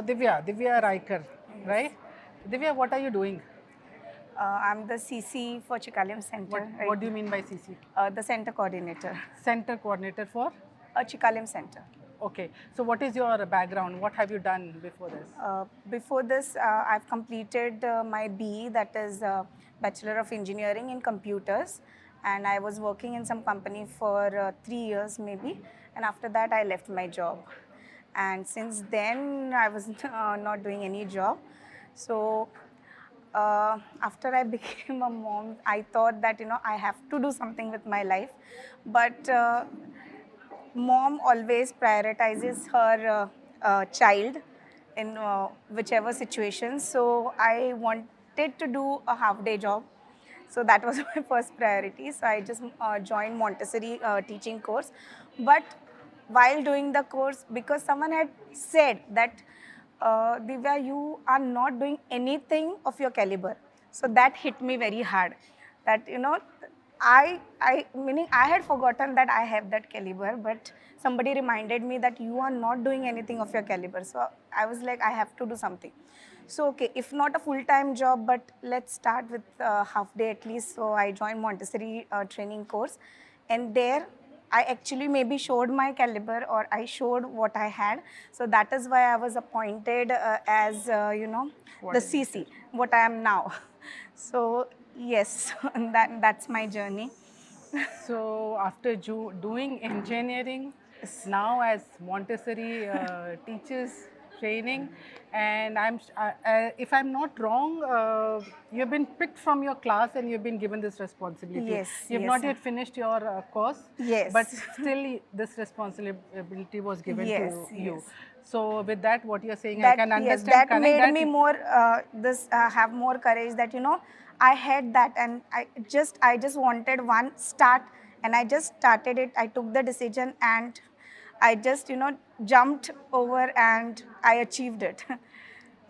Divya Raikar, right? Divya, what are you doing? I'm the CC for Chikalim What Center, right? What do you mean by CC? The center coordinator, Center coordinator for? Chikalim Center. Okay. So what is your background? What have you done before this? Before this, I've completed my BE, that is Bachelor of Engineering in Computers, and I was working in some company for 3 years maybe, and after that I left my job. And since then, I was not doing any job. So after I became a mom, I thought that I have to do something with my life, but mom always prioritizes her child in whichever situation. So I wanted to do a half day job. So that was my first priority. So I just joined Montessori teaching course. But while doing the course, because someone had said that, Divya, you are not doing anything of your caliber. So that hit me very hard. That I meaning I had forgotten that I have that caliber, but somebody reminded me that you are not doing anything of your caliber. So I was like, I have to do something. So okay, if not a full-time job, but let's start with half day at least. So I joined Montessori training course, and there I actually maybe showed my caliber, or I showed what I had. So that is why I was appointed as the CC, what I am now. So yes, that's my journey. So after doing engineering, now as Montessori teachers training, and if I'm not wrong, you've been picked from your class and you've been given this responsibility. Yes, You've yes, not yet finished your course, yes, but still this responsibility was given yes, to you. yes. So with that, what you're saying, I That, can yes, understand, that connect made that. me more this have more courage, that I had that, and I just wanted one start, and I just started it. I took the decision, and I just jumped over, and I achieved it.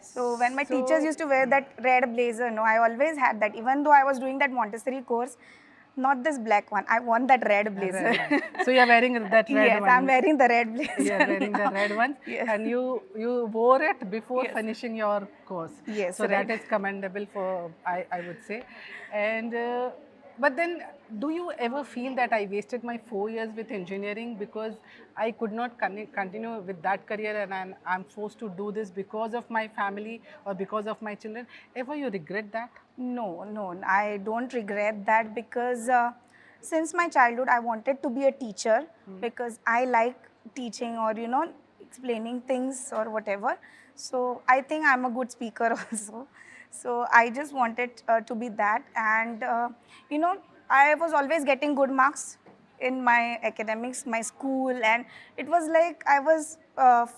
So when my teachers So used to wear that red blazer, no, I always had that. Even though I was doing that Montessori course, not this black one. I want that red a blazer. red one. So you're wearing that red Yes, I'm one. wearing the red You're blazer wearing the now. red one, Yes. and you wore it before Yes. finishing your course. Yes, So that right. is commendable for I would say. And but then, do you ever feel that I wasted my 4 years with engineering because I could not continue with that career, and I'm forced to do this because of my family or because of my children? Ever you regret that? No, no, I don't regret that, because since my childhood, I wanted to be a teacher, because I like teaching, or explaining things or whatever. So I think I'm a good speaker also. So I just wanted to be that, and you know, I was always getting good marks in my academics, my school, and it was like I was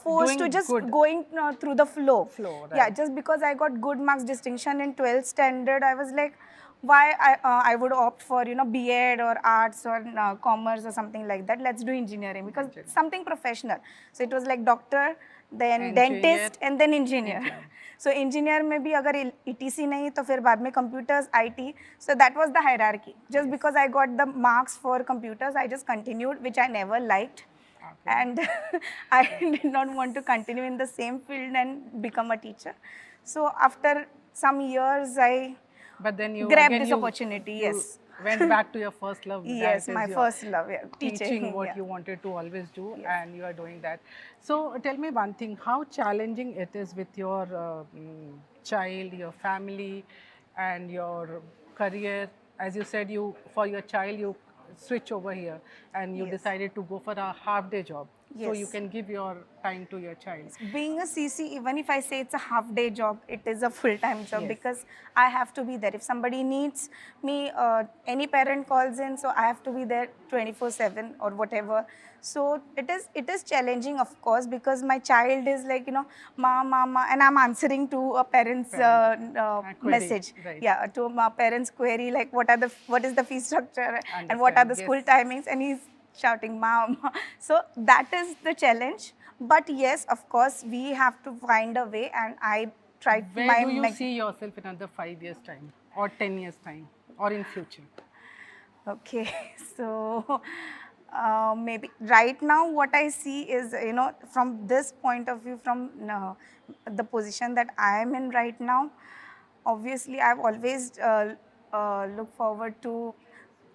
forced to Doing just good going through the flow. flow, Yeah, right? just because I got good marks distinction in 12th standard, I was like, why I would opt for B.Ed or arts or commerce or something like that. Let's do engineering, because something professional. So it was like doctor, then Engineer, dentist, and then engineer. engineer. So engineer में भी अगर ETC नहीं तो फिर बाद में computers, IT. So that was the hierarchy. Just because I got the marks for computers, I just continued, which I never liked. Okay. And I did not want to continue in the same field and become a teacher. So after some years, I But then you grabbed again this opportunity. you Yes. went back to your first love. Yes, That is my your first love, yeah, teaching, teaching. what Yeah. you wanted to always do, Yes. and you are doing that. So tell me one thing: how challenging it is with your child, your family, and your career. As you said, you for your child you switch over here, and you Yes. decided to go for a half day job, so you Yes. can give your time to your child. Being a CC, even if I say it's a half day job, it is a full time job, Yes. because I have to be there. If somebody needs me, any parent calls in, so I have to be there 24/7 or whatever. So it is challenging, of course, because my child is like, ma, and I'm answering to a parent's Query, message. right. Yeah, to my parent's query, like what is the fee structure and what are the Understand, school yes. timings, and he's shouting mom. So that is the challenge. But yes, of course, we have to find a way, and I tried Where do you see yourself in another 5 years time, or 10 years time, or in future? Okay. So Maybe right now what I see is, from this point of view, from the position that I am in right now, obviously I've always looked forward to,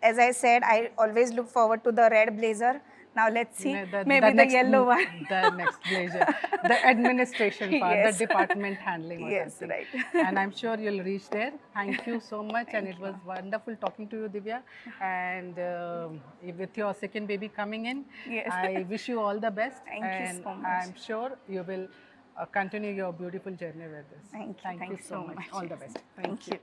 as I said, I always look forward to the red blazer. Now let's see, maybe the yellow one. The next pleasure, the administration part, the Yes. department handling or Yes, something. right. And I'm sure you'll reach there. Thank you so much, and Thank it was wonderful talking to you, Divya. And with your second baby coming in, Yes. I wish you all the best. Thank you and so much. I'm sure you will continue your beautiful journey with this. Thank you you so much. All the best. Thank you.